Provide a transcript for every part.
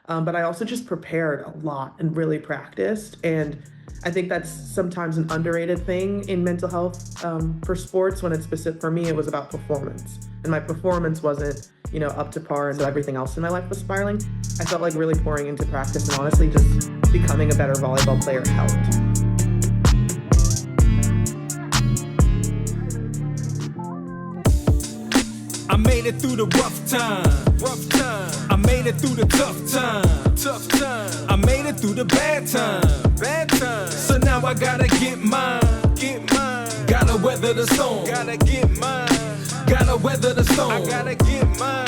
But I also just prepared a lot and really practiced. And I think that's sometimes an underrated thing in mental health for sports when it's specific. For me, it was about performance. And my performance wasn't, up to par and everything else in my life was spiraling. I felt like really pouring into practice and honestly just becoming a better volleyball player helped. I made it through the rough time. I made it through the tough time. I made it through the bad time. So now I gotta get mine. Gotta weather the storm. Gotta get mine. Gotta weather the storm. I gotta get mine.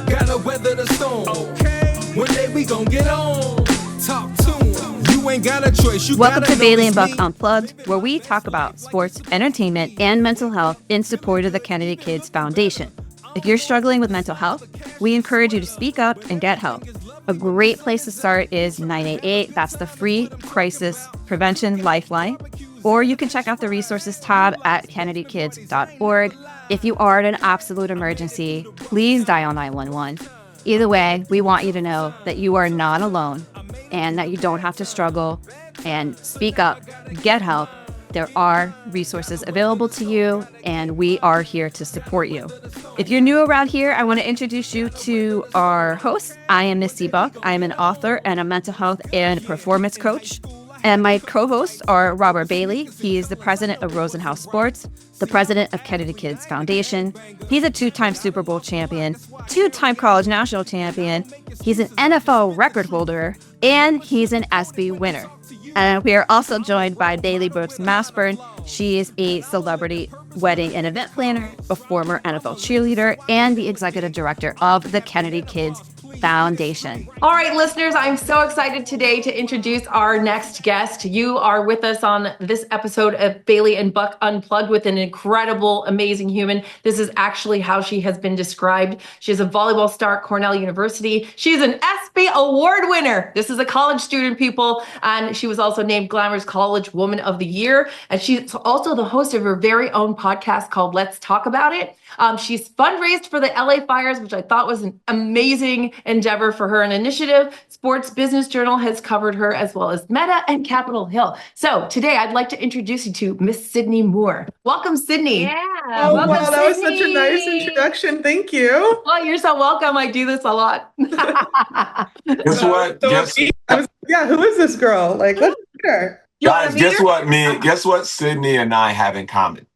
Gotta weather the storm. Okay. One day we gon' get on. Talk to 'em. You ain't got a choice. Welcome to Bailey Buck Unplugged, where we talk about sports, entertainment, and mental health in support of the Kennedy Kids Foundation. If you're struggling with mental health, we encourage you to speak up and get help. A great place to start is 988. That's the free crisis prevention lifeline. Or you can check out the resources tab at kennedykids.org. If you are in an absolute emergency, please dial 911. Either way, we want you to know that you are not alone and that you don't have to struggle, and speak up, get help. There are resources available to you, and we are here to support you. If you're new around here, I want to introduce you to our host. I am Misty Buck. I am an author and a mental health and performance coach. And my co-hosts are Robert Bailey. He is the president of Rosenhaus Sports, the president of Kennedy Kids Foundation. He's a two-time Super Bowl champion, two-time college national champion. He's an NFL record holder, and he's an ESPY winner. And we are also joined by Bailey Brooks Mashburn. She is a celebrity wedding and event planner, a former NFL cheerleader, and the executive director of the Kennedy Kids Foundation. All right, listeners, I'm so excited today to introduce our next guest. You are with us on this episode of Bailey and Buck Unplugged with an incredible, amazing human. This is actually how she has been described. She is a volleyball star at Cornell University. She's an ESPY Award winner. This is a college student, people, and she was also named Glamour's College Woman of the Year. And she's also the host of her very own podcast called Let's Talk About It. She's fundraised for the LA Fires, which I thought was an amazing endeavor for her. An initiative. Sports Business Journal has covered her, as well as Meta and Capitol Hill. So today I'd like to introduce you to Miss Sydney Moore. Welcome, Sydney. Yeah. Oh, Welcome, wow, that was Sydney. such a nice introduction. Thank you. Well, you're so welcome. I do this a lot. Guess what? Who is this girl? Like, let's meet her. Guys, guess what? Guess what? Sydney and I have in common.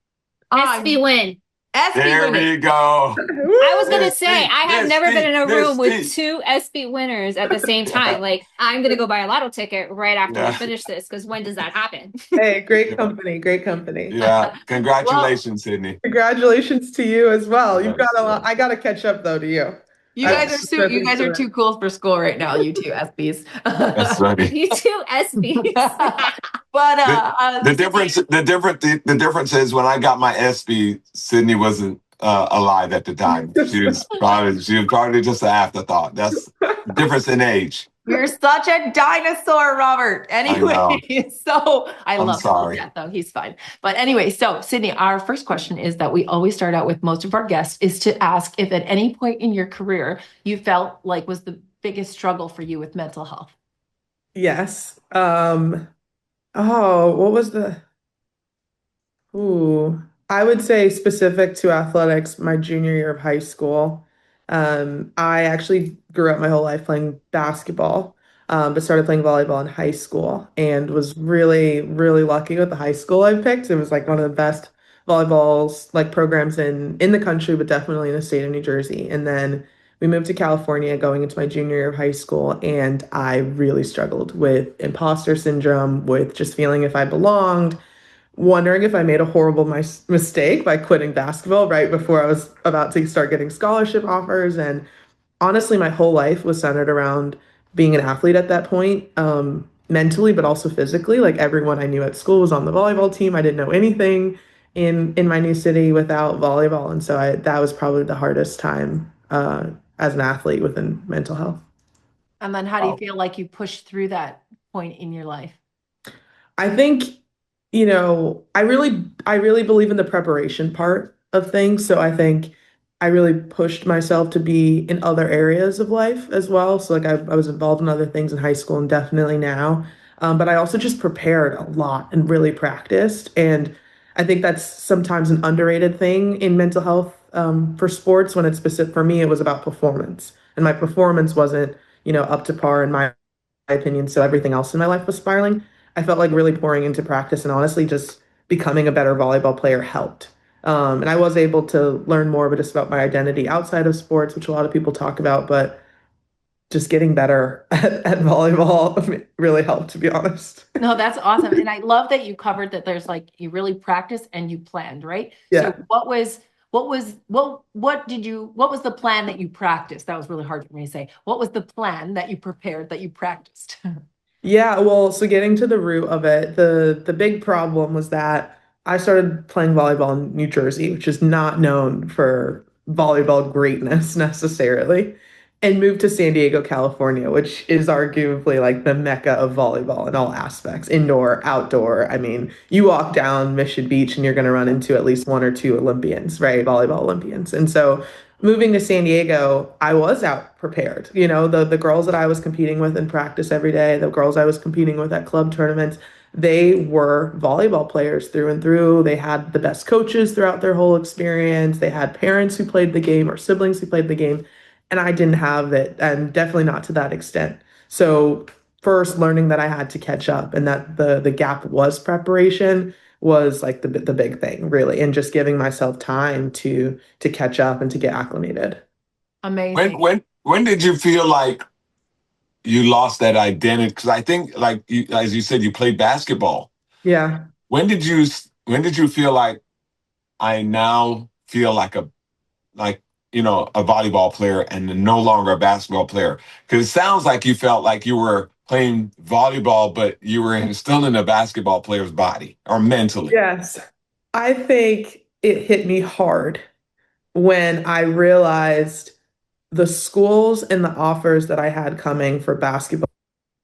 ESPY win. ESPY There winner. we go. I was going to say, I have never been in a room with Yes, two ESPY winners at the same time. Like, I'm going to go buy a lotto ticket right after we finish this, because when does that happen? Hey, great company, great company. Yeah. Congratulations, Sydney. Congratulations to you as well. You've got a lot. I got to catch up though to you. You guys are too cool for school right now, you two ESPYs. That's funny. You two ESPYs. But The difference is when I got my ESPY, Sydney wasn't alive at the time. She was probably just an afterthought. That's the difference in age. you're such a dinosaur, Robert. Anyway, so I'm love sorry. him. Yeah, though he's fine. But anyway, so Sydney, our first question is that we always start out with most of our guests is to ask if at any point in your career you felt like was the biggest struggle for you with mental health. Yes. What was I would say specific to athletics, my junior year of high school. I actually grew up my whole life playing basketball, but started playing volleyball in high school and was really, really lucky with the high school I picked. It was like one of the best volleyballs like programs in the country, but definitely in the state of New Jersey. And then we moved to California going into my junior year of high school, and I really struggled with imposter syndrome, with just feeling if I belonged, wondering if I made a horrible mistake by quitting basketball right before I was about to start getting scholarship offers. And honestly, my whole life was centered around being an athlete at that point, mentally, but also physically. Like everyone I knew at school was on the volleyball team. I didn't know anything in my new city without volleyball. And so that was probably the hardest time as an athlete within mental health. And then how do you feel like you pushed through that point in your life? I think, I really believe in the preparation part of things. So I think I really pushed myself to be in other areas of life as well. So like I was involved in other things in high school and definitely now. But I also just prepared a lot and really practiced. And I think that's sometimes an underrated thing in mental health for sports when it's specific. For me, it was about performance. And my performance wasn't, up to par in my opinion. So everything else in my life was spiraling. I felt like really pouring into practice and honestly just becoming a better volleyball player helped. And I was able to learn more, but just about my identity outside of sports, which a lot of people talk about, but just getting better at volleyball really helped, to be honest. No, that's awesome. And I love that you covered that there's like you really practiced and you planned, right? So Yeah. what was the plan that you practiced? That was really hard for me to say. What was the plan that you prepared that you practiced? Yeah, well, so getting to the root of it, the big problem was that I started playing volleyball in New Jersey, which is not known for volleyball greatness necessarily, and moved to San Diego, California, which is arguably like the mecca of volleyball in all aspects, indoor, outdoor. I mean, you walk down Mission Beach and you're going to run into at least one or two Olympians, right? Volleyball Olympians. And so moving to San Diego, I was out prepared. The girls that I was competing with in practice every day, the girls I was competing with at club tournaments, they were volleyball players through and through. They had the best coaches throughout their whole experience. They had parents who played the game or siblings who played the game. And I didn't have it, and definitely not to that extent. So first learning that I had to catch up and that the gap was preparation was like the big thing, really, and just giving myself time to catch up and to get acclimated. When Amazing. when did you feel like you lost that identity? Because I think, like you, as you said, you played basketball. Yeah. When did you feel like I now feel like a volleyball player and no longer a basketball player? Because it sounds like you felt like you were playing volleyball, but you were still in a basketball player's body or mentally. Yes. I think it hit me hard when I realized the schools and the offers that I had coming for basketball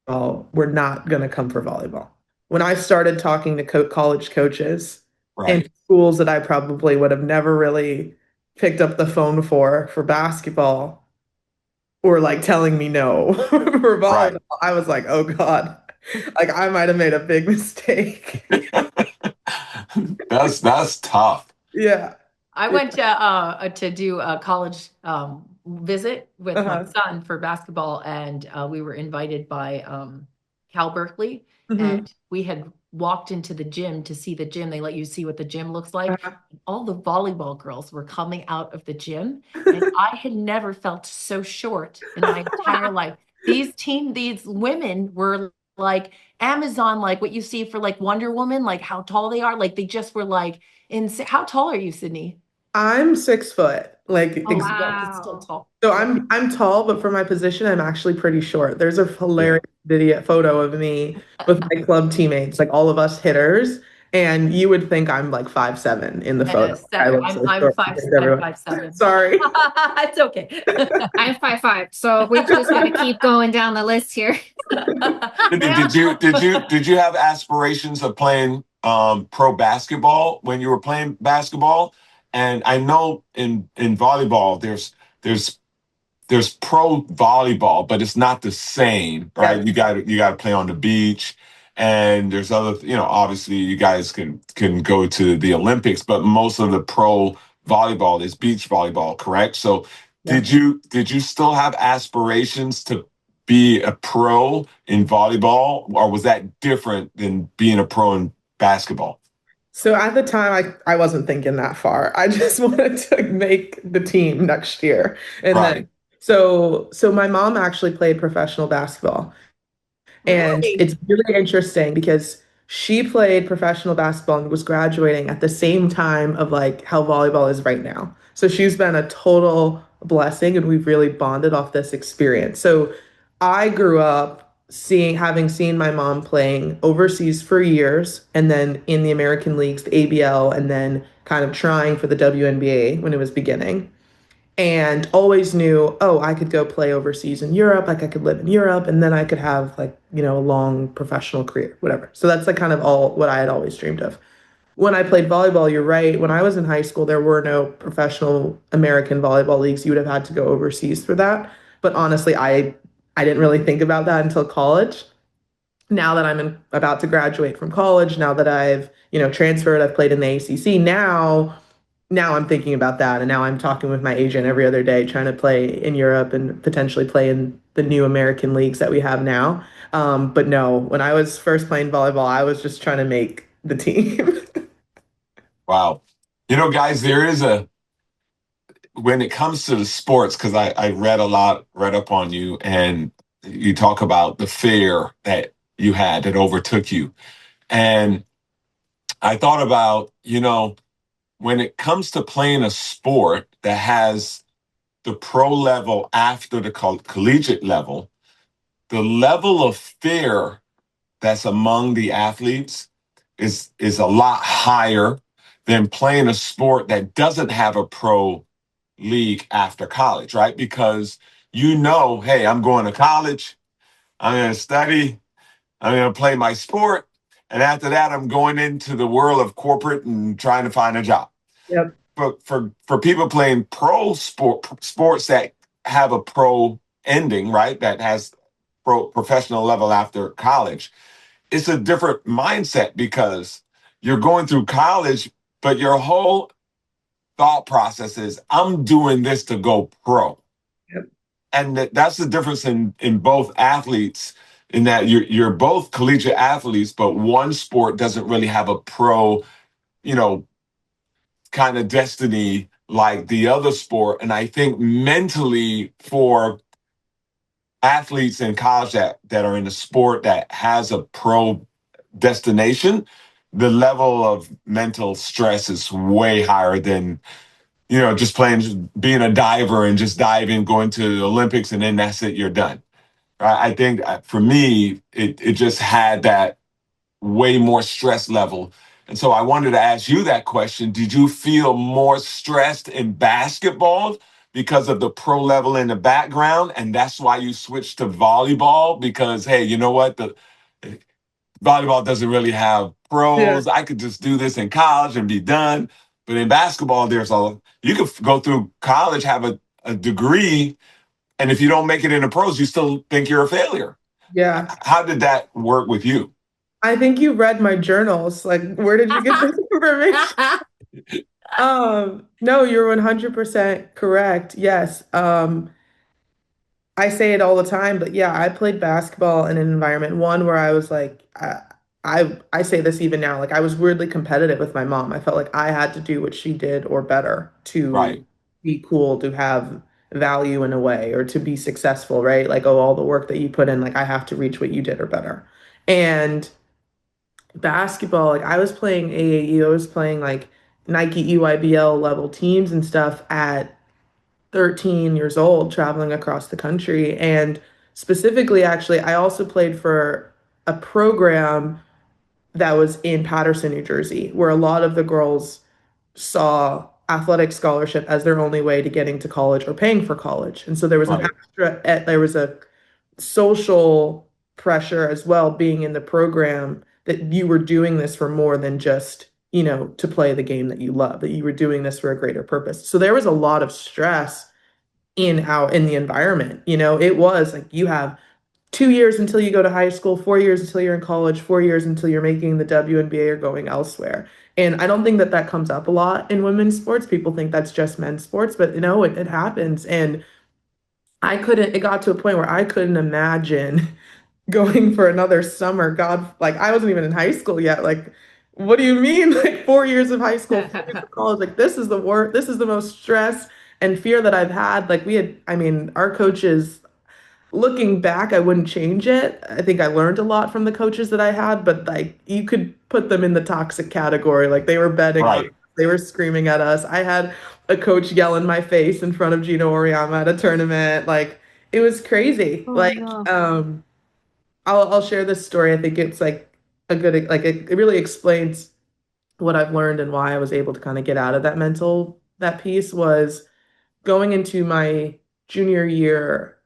were not going to come for volleyball. When I started talking to college coaches and Right, schools that I probably would have never really picked up the phone for basketball were like telling me no for right. volleyball, I was like, oh God, like I might have made a big mistake. That's tough. Yeah. I went to do a college visit with my Uh-huh. son for basketball, and we were invited by Cal Berkeley, Hmm. and we had walked into the gym to see the gym. They let you see what the gym looks like. Uh-huh. All the volleyball girls were coming out of the gym, and I had never felt so short in my entire life. These women were like Amazon, like what you see for like Wonder Woman, like how tall they are. Like they just were like insane. How tall are you, Sydney? I'm 6 foot. Like Oh, that's still Wow. tall. so I'm tall, but for my position, I'm actually pretty short. There's a Yeah. hilarious video photo of me with my club teammates, like all of us hitters, and you would think I'm like 5'7" in the photo. I look so I'm short five, compared to I'm everyone. 5'7". Sorry. It's okay. I'm 5'5", so we just got to keep going down the list here. Did you have aspirations of playing pro basketball when you were playing basketball? And I know in volleyball there's there's pro volleyball, but it's not the same, Yeah. right? You got to play on the beach, and there's other, obviously you guys can go to the Olympics, but most of the pro volleyball is beach volleyball, correct? So Yeah. did you still have aspirations to be a pro in volleyball, or was that different than being a pro in basketball? So at the time, I wasn't thinking that far. I just wanted to make the team next year. And Right, then, so my mom actually played professional basketball. And Really? it's really interesting because she played professional basketball and was graduating at the same time of like how volleyball is right now. So she's been a total blessing and we've really bonded off this experience. So I grew up having seen my mom playing overseas for years and then in the American leagues, the ABL, and then kind of trying for the WNBA when it was beginning and always knew, oh, I could go play overseas in Europe, like I could live in Europe, and then I could have like, a long professional career, whatever. So that's like kind of all what I had always dreamed of. when I played volleyball, you're right. When I was in high school, there were no professional American volleyball leagues. You would have had to go overseas for that. But honestly, I didn't really think about that until college. Now that about to graduate from college, now that I've, transferred, I've played in the ACC. Now I'm thinking about that, and now I'm talking with my agent every other day, trying to play in Europe and potentially play in the new American leagues that we have now. But no, when I was first playing volleyball, I was just trying to make the team. Wow. Guys, when it comes to the sports, because I read read up on you, and you talk about the fear that you had that overtook you. And I thought about, when it comes to playing a sport that has the pro level after the collegiate level, the level of fear that's among the athletes is a lot higher than playing a sport that doesn't have a pro league after college, right? Because hey, I'm going to college, I'm going to study, I'm going to play my sport, and after that, I'm going into the world of corporate and trying to find a job. Yep. But for people playing sports that have a pro ending, right, that has professional level after college, it's a different mindset because you're going through college, but your whole thought process is, I'm doing this to go pro. Yep. And that's the difference in both athletes, in that you're both collegiate athletes, but one sport doesn't really have a pro, you know, kind of destiny like the other sport. And I think mentally, for athletes in college that are in a sport that has a pro destination, the level of mental stress is way higher than, just being a diver and just diving, going to the Olympics, and then that's it, you're done. Right? I think for me, it just had that way more stress level. And so I wanted to ask you that question. Did you feel more stressed in basketball because of the pro level in the background? And that's why you switched to volleyball? Because, hey, you know what? The volleyball doesn't really have Yeah. pros. I could just do this in college and be done. But in basketball, you could go through college, have a degree, and if you don't make it in the pros, you still think you're a failure. Yeah. How did that work with you? I think you read my journals. Like, where did you get this information? No, you're 100% correct. Yes. I say it all the time, but yeah, I played basketball in an environment, one where I was like, I say this even now, like I was weirdly competitive with my mom. I felt like I had to do what she did or better to Right, be cool, to have value in a way, or to be successful, right? Like, oh, all the work that you put in, like I have to reach what you did or better. And basketball, like I was playing AAU, I was playing like Nike EYBL level teams and stuff at 13 years old, traveling across the country. And specifically, actually, I also played for a program that was in Paterson, New Jersey, where a lot of the girls saw athletic scholarship as their only way to getting to college or paying for college. And so right. there was a social pressure as well, being in the program, that you were doing this for more than just, to play the game that you love, that you were doing this for a greater purpose. So there was a lot of stress in the environment. It was like you have 2 years until you go to high school, 4 years until you're in college, 4 years until you're making the WNBA or going elsewhere. And I don't think that that comes up a lot in women's sports. People think that's just men's sports, but it happens. And it got to a point where I couldn't imagine going for another summer. God, like I wasn't even in high school yet. Like, what do you mean? Like 4 years of high school, 4 years of college? Like this is the work. This is the most stress and fear that I've had. Like I mean, our coaches, looking back, I wouldn't change it. I think I learned a lot from the coaches that I had, but like you could put them in the toxic category. Like they were betting on us, Right. they were screaming at us. I had a coach yell in my face in front of Gino Oriama at a tournament. Like it was crazy. Oh Like, no. I'll share this story. I think it's like it really explains what I've learned and why I was able to kind of get out of that piece was going into my junior year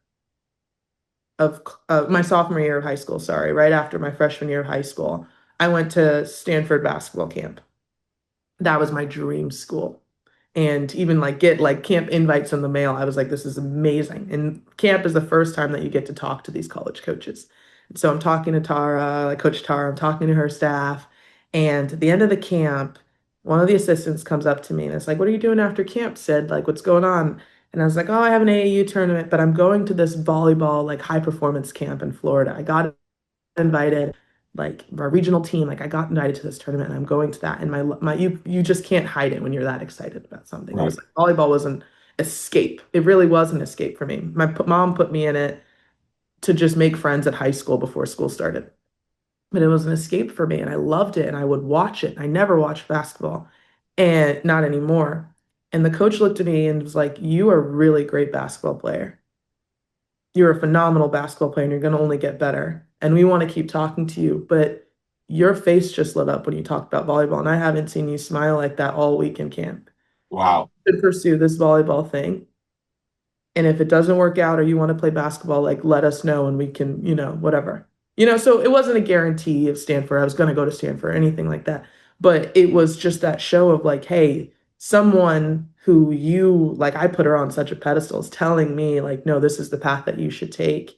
of my sophomore year of high school, sorry, right after my freshman year of high school. I went to Stanford basketball camp. that was my dream school. And even like get like camp invites in the mail, I was like, this is amazing. And camp is the first time that you get to talk to these college coaches. And so I'm talking to Tara, like Coach Tara, I'm talking to her staff. And at the end of the camp, one of the assistants comes up to me and it's like, what are you doing after camp, Sid? Like, what's going on? And I was like, oh, I have an AAU tournament, but I'm going to this volleyball, like high performance camp in Florida. I got invited, like our regional team, like I got invited to this tournament and I'm going to that. And you just can't hide it when you're that excited about something. It Right. was like volleyball was an escape. It really was an escape for me. My mom put me in it to just make friends at high school before school started. But it was an escape for me and I loved it and I would watch it. I never watched basketball and not anymore. And the coach looked at me and was like, you are a really great basketball player. You're a phenomenal basketball player and you're going to only get better. And we want to keep talking to you. But your face just lit up when you talked about volleyball. And I haven't seen you smile like that all week in camp. Wow. To pursue this volleyball thing. And if it doesn't work out or you want to play basketball, like let us know and we can, whatever. So it wasn't a guarantee of Stanford. I was going to go to Stanford or anything like that. But it was just that show of like, hey, someone who like I put her on such a pedestal is telling me like, no, this is the path that you should take.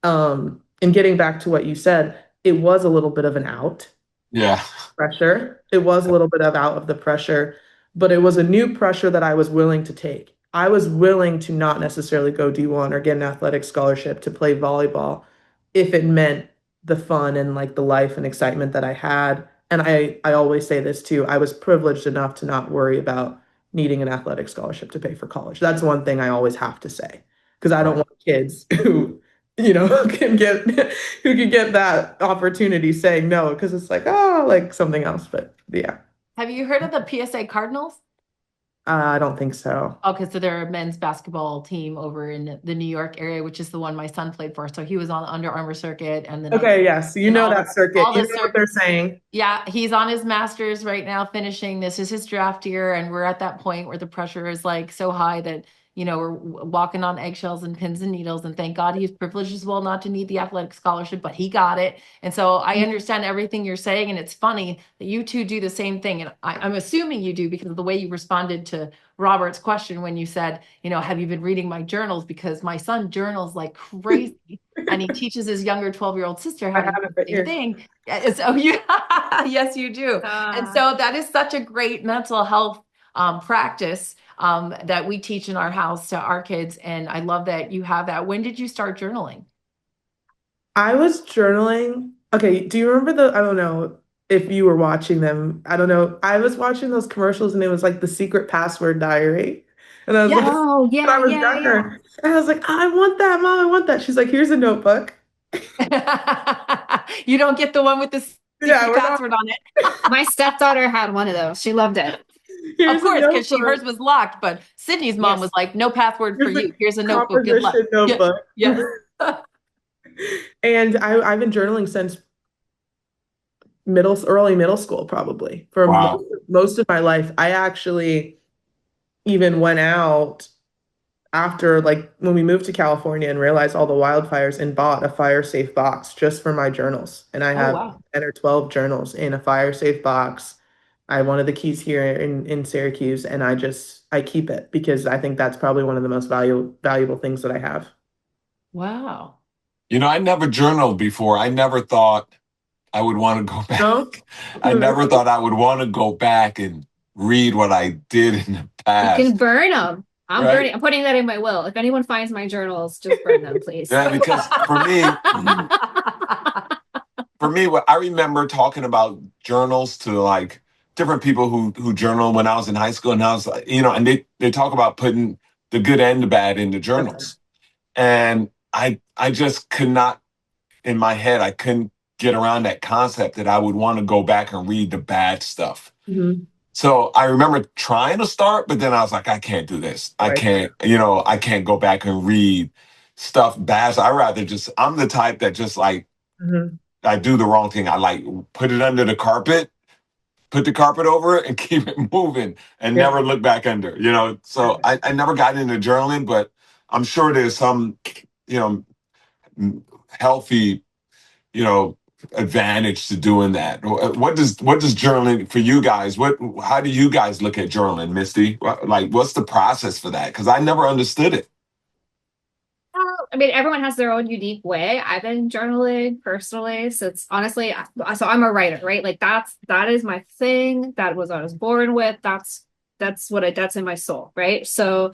And getting back to what you said, it was a little bit of an out Yeah. pressure. It was a little bit of out of the pressure, but it was a new pressure that I was willing to take. I was willing to not necessarily go D1 or get an athletic scholarship to play volleyball if it meant the fun and like the life and excitement that I had. And I always say this too, I was privileged enough to not worry about needing an athletic scholarship to pay for college. That's one thing I always have to say because I don't Right. want kids who can get that opportunity saying no because it's like, oh, like something else. But yeah, Have you heard of the PSA Cardinals? I don't think so. Okay, so they're a men's basketball team over in the New York area, which is the one my son played for. So he was on the Under Armour circuit and then Okay, yes, you and know that circuit. all You the know what they're circuits. saying. Yeah, he's on his master's right now, finishing. This is his draft year, and we're at that point where the pressure is like so high that we're walking on eggshells and pins and needles. And thank God he's privileged as well not to need the athletic scholarship, but he got it. And so I understand everything you're saying, and it's funny that you two do the same thing. And I'm assuming you do because of the way you responded to Robert's question when you said, have you been reading my journals? Because my son journals like crazy. And he teaches his younger 12-year-old sister I how to have do it the right same here. thing. So yes, you do. And so that is such a great mental health practice that we teach in our house to our kids. And I love that you have that. When did you start journaling? I was journaling. Okay, do you remember I don't know if you were watching them. I don't know. I was watching those commercials and it was like the secret password diary. And I was like, Yes. Oh, when I yeah, was yeah, yeah. younger. And I was like, I want that, Mom. I want that. She's like, here's a notebook. You don't get the one with the Yeah, secret we're not. password on it. My stepdaughter had one of those. She loved it. Of Here's a course, because hers notebook. was locked, but Sydney's mom was Yes. like, no password for Here's a you. Here's a notebook. Good luck. composition Yeah. notebook. Yes. And I've been journaling since early middle school, probably for Wow. most of my life. I actually even went out after like when we moved to California and realized all the wildfires and bought a fire safe box just for my journals. And I Oh, have wow. 10 or 12 journals in a fire safe box. I have one of the keys here in Syracuse and I keep it because I think that's probably one of the most valuable things that I have. Wow. I never journaled before. I never thought I would want to go No? back. I never thought I would want to go back and read what I did in the You past. can burn them. Right. I'm putting that in my will. If anyone finds my journals, just burn them, please. Yeah, because for me, what I remember talking about journals to like different people who journal when I was in high school, and I was like, and they talk about putting the good and the bad in the journals, and I just could not in my head I couldn't get around that concept that I would want to go back and read the bad stuff. Mhm. So I remember trying to start, but then I was like, I can't do this. I Right. can't, I can't go back and read stuff bad. So I'm the type that just like, Mhm. I do the wrong thing. I like put it under the carpet, put the carpet over it and keep it moving and Yeah. never look back under, So I never got into journaling, but I'm sure there's some, healthy, advantage to doing that? What does journaling for you guys? How do you guys look at journaling, Misty? Like, what's the process for that? Because I never understood it. I mean, everyone has their own unique way. I've been journaling personally, so it's honestly, so I'm a writer, right? Like that is my thing. That was what I was born with. That's in my soul, right? So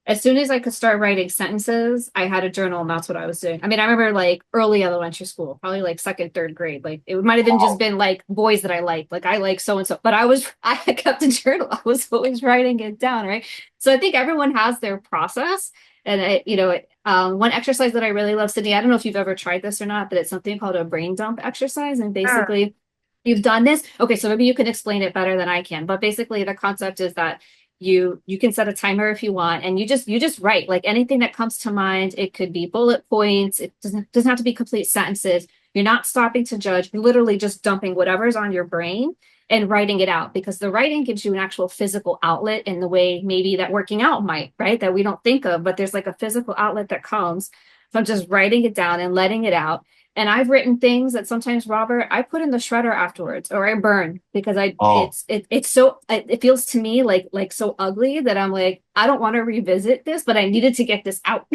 as soon as I could start writing sentences, I had a journal, and that's what I was doing. I mean, I remember like early elementary school, probably like second, third grade. Like it might have been just been like boys that I liked. Like I like so and so, but I had kept a journal. I was always writing it down, right? So I think everyone has their process. And one exercise that I really love, Sydney, I don't know if you've ever tried this or not, but it's something called a brain dump exercise. And basically, you've done this. Okay, so maybe you can explain it better than I can. But basically, the concept is that you can set a timer if you want, and you just write like anything that comes to mind. It could be bullet points. It doesn't have to be complete sentences. You're not stopping to judge. You're literally just dumping whatever's on your brain and writing it out, because the writing gives you an actual physical outlet in the way maybe that working out might, right? That we don't think of, but there's like a physical outlet that comes from just writing it down and letting it out. And I've written things that sometimes, Robert, I put in the shredder afterwards, or I burn, because Oh, it's so it feels to me like so ugly that I'm like, I don't want to revisit this, but I needed to get this out.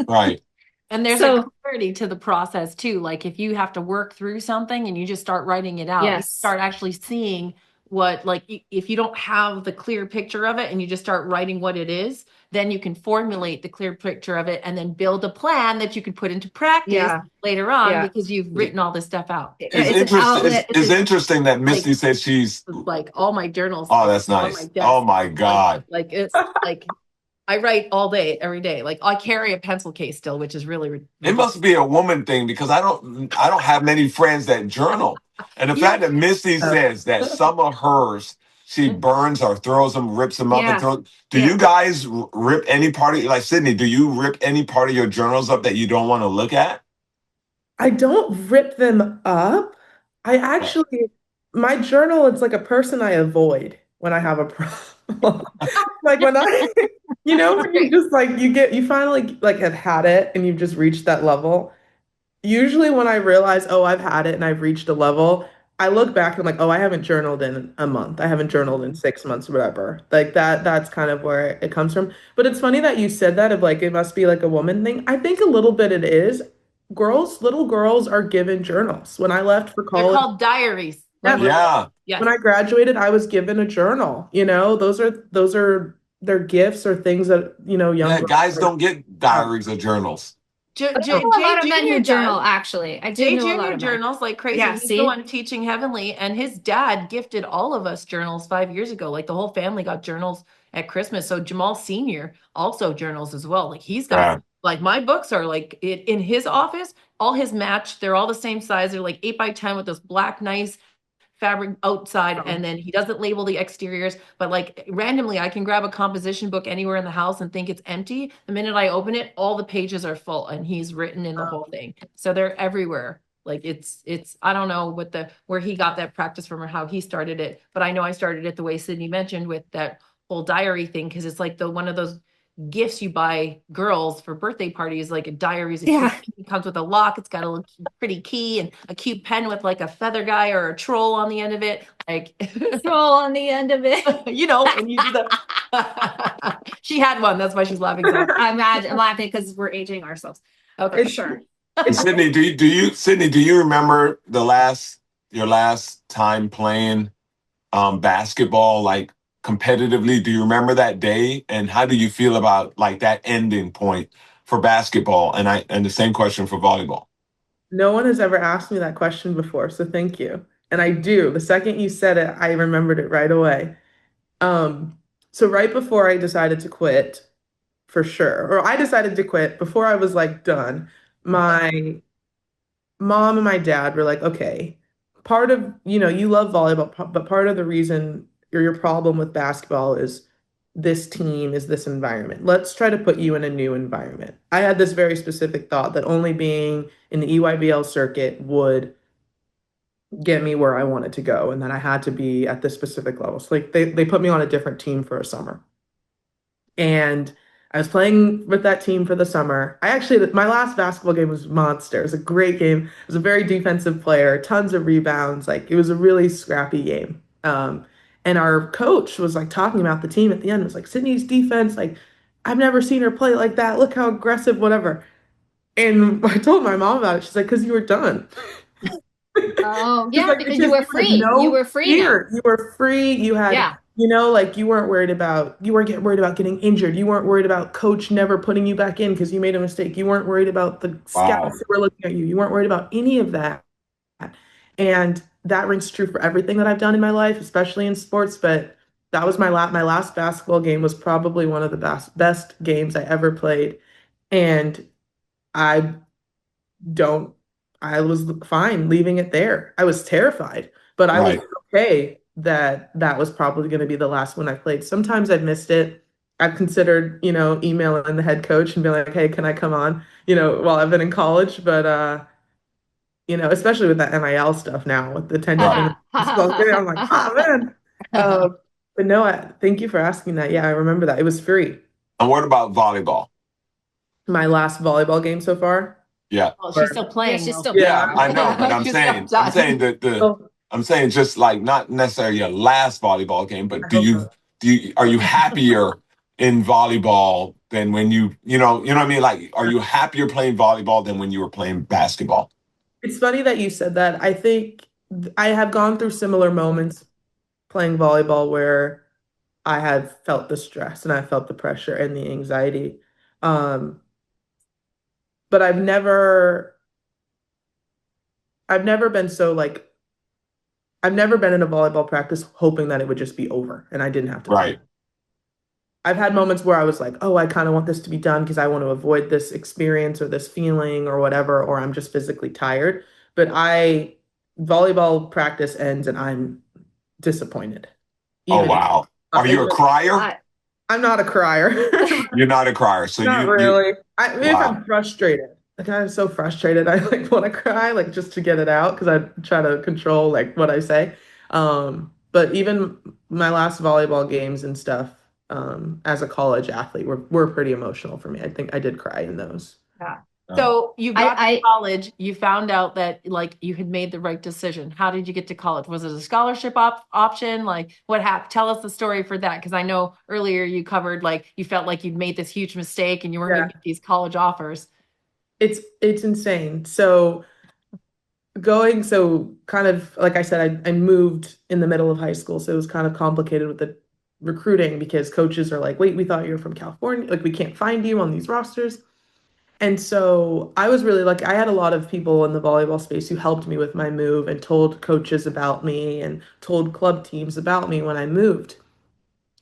right. And there's a So clarity to the process too. Like if you have to work through something and you just start writing it out, you yes, start actually seeing what, like, if you don't have the clear picture of it and you just start writing what it is, then you can formulate the clear picture of it and then build a plan that you can put into practice yeah, later on yeah. because you've written all this stuff out. It's It's an interesting. outlet. It's interesting that Like, Misty said she's. like all my journals Oh, that's on my nice. desk. Oh my God. Like it's like I write all day, every day. Like I carry a pencil case still, which is really It ridiculous. must be a woman thing because I don't have many friends that journal. And the Yeah. fact that Misty says that some of hers she burns or throws them, rips them up and Yeah, throws. Do yeah. you guys rip any part of like Sydney? Do you rip any part of your journals up that you don't want to look at? I don't rip them up. I actually, my journal, it's like a person I avoid when I have a problem. Like when I, when you Great. just like, you finally like have had it and you've just reached that level. Usually when I realize, oh, I've had it and I've reached a level, I look back and I'm like, oh, I haven't journaled in a month. I haven't journaled in 6 months or whatever. Like that's kind of where it comes from. But it's funny that you said that of like it must be like a woman thing. I think a little bit it is. Little girls are given journals. When I left for They're college, called diaries when yeah, we're little. Yeah. Yes. when I graduated, I was given a journal. Those are their gifts or things that, young Yeah, girls guys are- don't get diaries or journals. I know a lot Jay of men Junior who journal, does. actually. I do Jay know a lot Junior of men. journals like crazy. Yeah, He's the see? one teaching Heavenly, and his dad gifted all of us journals 5 years ago. Like the whole family got journals at Christmas. So Jamal Senior also journals as well. Like he's got Yeah. like my books are like in his office, all his match. They're all the same size. They're like 8 by 10 with those black nice fabric outside, and then he doesn't label the exteriors, but like randomly I can grab a composition book anywhere in the house and think it's empty. The minute I open it, all the pages are full and he's written in the whole thing. So they're everywhere. Like it's I don't know what where he got that practice from or how he started it, but I know I started it the way Sydney mentioned with that whole diary thing, because it's like the one of those gifts you buy girls for birthday parties, like a diary is a cute, Yeah. it comes with a lock, it's got a little pretty key and a cute pen with like a feather guy or a troll on the end of it, like Roll on the end of it. and you do the she had one, that's why she's laughing so I'm laughing because we're aging ourselves. okay. For sure. Sydney, do you remember your last time playing basketball like competitively? Do you remember that day? And how do you feel about like that ending point for basketball? And the same question for volleyball. No one has ever asked me that question before, so thank you. And I do. The second you said it, I remembered it right away. Um, so right before I decided to quit, for sure, or I decided to quit before I was like done, my mom and my dad were like, okay, part of, you love volleyball, but part of the reason or your problem with basketball is this team, is this environment. Let's try to put you in a new environment. I had this very specific thought that only being in the EYBL circuit would get me where I wanted to go, and that I had to be at this specific level. So like they put me on a different team for a summer. And I was playing with that team for the summer. My last basketball game was monster. It was a great game. I was a very defensive player, tons of rebounds. Like it was a really scrappy game. And our coach was like talking about the team at the end. It was like Sydney's defense, like I've never seen her play like that. Look how aggressive, whatever. And I told my mom about it. She's like, because you were done. Oh, It's yeah, like because because you had you no were free now. fear. You were free. You had, Yeah. like you weren't getting worried about getting injured. You weren't worried about coach never putting you back in because you made a mistake. You weren't worried about the scouts Wow. that were looking at you. You weren't worried about any of that. And that rings true for everything that I've done in my life, especially in sports. But that was my last basketball game was probably one of the best games I ever played. And I don't, I was fine leaving it there. I was terrified, but I was Right. okay that that was probably going to be the last one I played. Sometimes I've missed it. I've considered, emailing the head coach and being like, hey, can I come on, while I've been in college. But, especially with that NIL stuff now with the 10 Right. different schools, I'm like, oh man. But no, thank you for asking that. Yeah, I remember that. It was free. And what about volleyball? My last volleyball game so far. Yeah. Well, she's Or, still Yeah, playing she's though. still Yeah, playing. I know, but She's not I'm done. saying that oh, I'm saying just like not necessarily your last volleyball game, but I hope not. are you happier in volleyball than when you know what I mean? Like, are you happier playing volleyball than when you were playing basketball? It's funny that you said that. I think I have gone through similar moments playing volleyball where I have felt the stress and I felt the pressure and the anxiety. Um, but I've never been so like, I've never been in a volleyball practice hoping that it would just be over and I didn't have to play. Right. I've had moments where I was like, oh, I kind of want this to be done because I want to avoid this experience or this feeling or whatever, or I'm just physically tired. But volleyball practice ends and I'm disappointed. Oh Even wow. Are you it's a crier? I, I'm not a crier. You're not a crier. So Not you really. Maybe if wow. I'm frustrated. Like I'm so frustrated, I like want to cry, like just to get it out because I try to control like what I say. But even my last volleyball games and stuff, as a college athlete, were pretty emotional for me. I think I did cry in those. Yeah. Oh. So you got to I, college, you found out that like you had made the right decision. How did you get to college? Was it a scholarship option? Like what happened? Tell us the story for that. Because I know earlier you covered like you felt like you'd made this huge mistake and you weren't going Yeah, to get these college offers. it's insane. So kind of like I said, I moved in the middle of high school, so it was kind of complicated with the recruiting because coaches are like, wait, we thought you were from California, like we can't find you on these rosters. And so I was really lucky. I had a lot of people in the volleyball space who helped me with my move and told coaches about me and told club teams about me when I moved.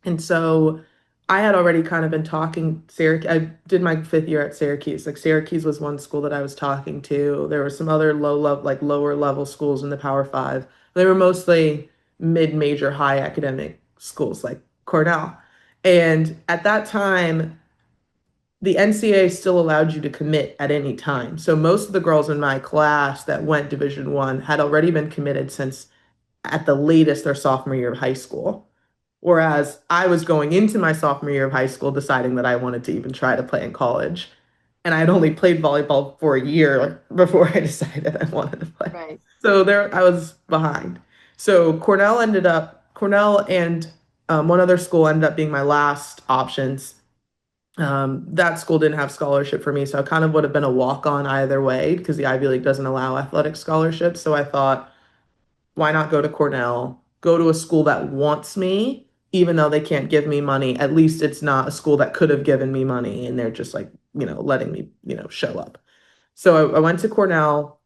And so I had already kind of been talking Syracuse. I did my 5th year at Syracuse. Like Syracuse was one school that I was talking to. There were some other lower level schools in the Power Five. They were mostly mid-major high academic schools like Cornell. And at that time, the NCAA still allowed you to commit at any time. So most of the girls in my class that went Division 1 had already been committed since at the latest their sophomore year of high school. Whereas I was going into my sophomore year of high school deciding that I wanted to even try to play in college. And I had only played volleyball for a year before I decided I wanted to play. Right. So there I was behind. So Cornell and one other school ended up being my last options. That school didn't have scholarship for me, so I kind of would have been a walk-on either way because the Ivy League doesn't allow athletic scholarships. So I thought, why not go to Cornell, go to a school that wants me, even though they can't give me money. At least it's not a school that could have given me money and they're just like, letting me, show up. So I went to Cornell,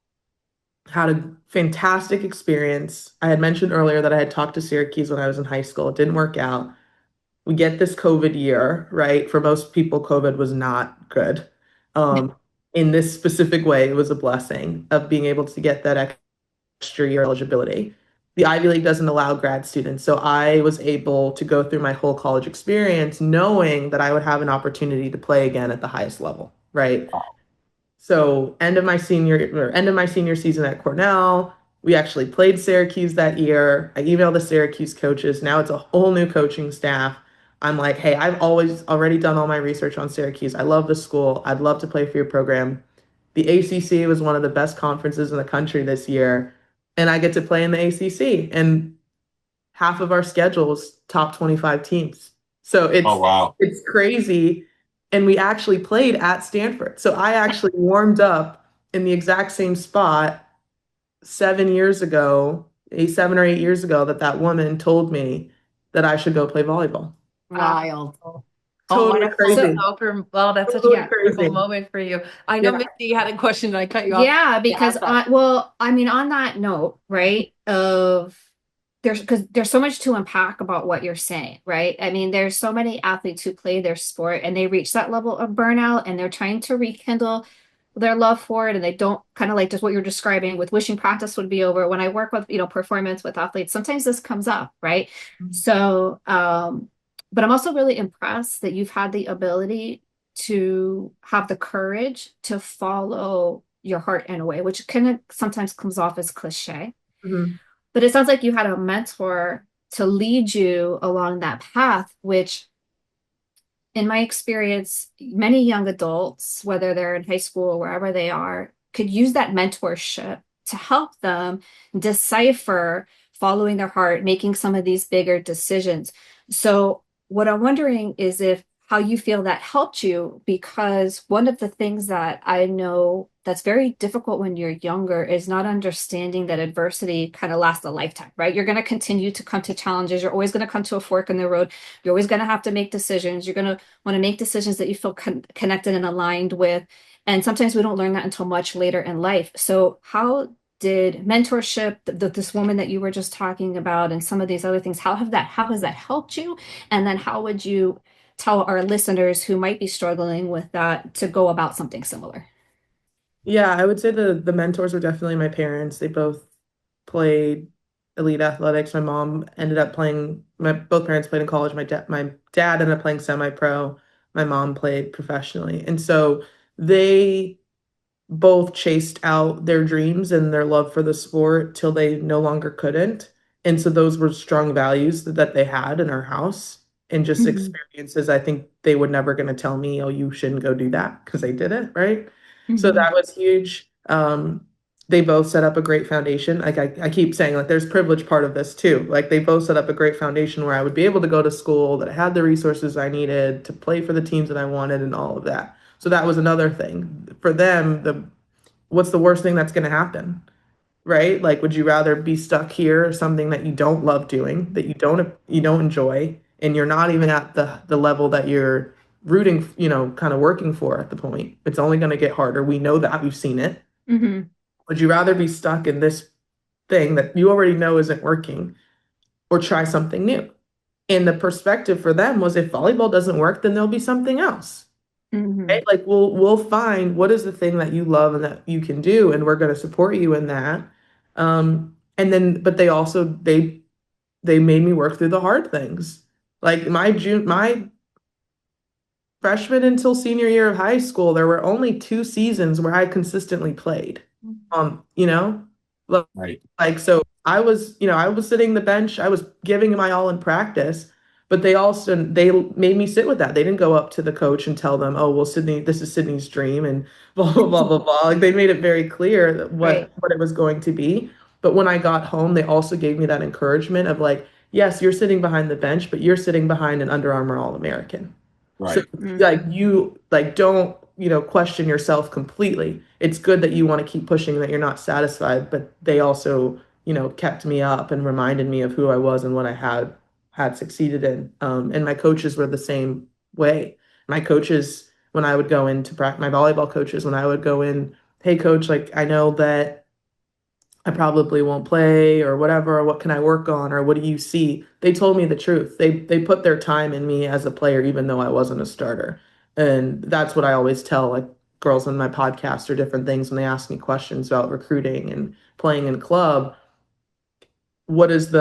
had a fantastic experience. I had mentioned earlier that I had talked to Syracuse when I was in high school. It didn't work out. We get this COVID year, right? For most people, COVID was not good. In this specific way, it was a blessing of being able to get that extra year eligibility. The Ivy League doesn't allow grad students, so I was able to go through my whole college experience knowing that I would have an opportunity to play again at the highest level, right? So end of my senior season at Cornell, we actually played Syracuse that year. I emailed the Syracuse coaches. Now it's a whole new coaching staff. I'm like, hey, I've always already done all my research on Syracuse. I love the school. I'd love to play for your program. The ACC was one of the best conferences in the country this year, and I get to play in the ACC. And half of our schedule is top 25 teams. So Oh, it's wow. it's crazy. And we actually played at Stanford. So I actually warmed up in the exact same spot 7 years ago, 7 or 8 years ago, that woman told me that I should go play volleyball. Wild. Oh, what Totally a full So crazy. circle. Well, that's such a Totally yeah. beautiful crazy. moment for you. I know Yeah. Misty had a question and I cut you off. Yeah, To because ask that. I mean, on that note, right, of there's because there's so much to unpack about what you're saying, right? I mean, there's so many athletes who play their sport and they reach that level of burnout and they're trying to rekindle their love for it and they don't kind of like just what you're describing with wishing practice would be over. When I work with, performance with athletes, sometimes this comes up, right? So, but I'm also really impressed that you've had the ability to have the courage to follow your heart in a way, which kind of sometimes comes off as cliche. Mhm. But it sounds like you had a mentor to lead you along that path, which, in my experience, many young adults, whether they're in high school or wherever they are, could use that mentorship to help them decipher following their heart, making some of these bigger decisions. So, what I'm wondering is if how you feel that helped you, because one of the things that I know that's very difficult when you're younger is not understanding that adversity kind of lasts a lifetime, right? You're going to continue to come to challenges. You're always going to come to a fork in the road. You're always going to have to make decisions. You're going to want to make decisions that you feel connected and aligned with. And sometimes we don't learn that until much later in life. So, how did mentorship, this woman that you were just talking about, and some of these other things, how has that helped you? And then how would you tell our listeners who might be struggling with that to go about something similar? Yeah, I would say the mentors were definitely my parents. They both played elite athletics. My mom ended up playing, my both parents played in college. My dad ended up playing semi-pro. My mom played professionally. And so they both chased out their dreams and their love for the sport till they no longer couldn't. And so those were strong values that they had in our house and just Mhm. experiences. I think they were never going to tell me, oh, you shouldn't go do that because they did it, right? So Mhm. that was huge. They both set up a great foundation. Like I keep saying, like there's privilege part of this too. Like they both set up a great foundation where I would be able to go to school, that I had the resources I needed to play for the teams that I wanted and all of that. So that was another thing. For them, the what's the worst thing that's going to happen? Right? Like, would you rather be stuck here or something that you don't love doing, that you don't enjoy, and you're not even at the level that you're rooting, kind of working for at the point? It's only going to get harder. We know that. We've seen it. Mhm. Would you rather be stuck in this thing that you already know isn't working or try something new? And the perspective for them was if volleyball doesn't work, then there'll be something else. Mhm. Right? Like we'll find what is the thing that you love and that you can do, and we're going to support you in that. And then, but they made me work through the hard things. Like my freshman until senior year of high school, there were only 2 seasons where I consistently played. Um, you know, Li- Right. like so I was sitting the bench, I was giving my all in practice, but they made me sit with that. They didn't go up to the coach and tell them, "Oh, well, Sydney, this is Sydney's dream," and blah blah blah blah blah. Like they made it very clear that Right. what it was going to be. But when I got home, they also gave me that encouragement of like, yes, you're sitting behind the bench, but you're sitting behind an Under Armour All-American. So Right. like Mhm. you like don't, question yourself completely. It's good that you want to keep pushing, that you're not satisfied, but they also, kept me up and reminded me of who I was and what I had succeeded in. And my coaches were the same way. My coaches, when I would go into practice, my volleyball coaches, when I would go in, hey coach, like I know that I probably won't play or whatever, or what can I work on or what do you see? They told me the truth. They put their time in me as a player even though I wasn't a starter. And that's what I always tell like girls on my podcast or different things when they ask me questions about recruiting and playing in club. What is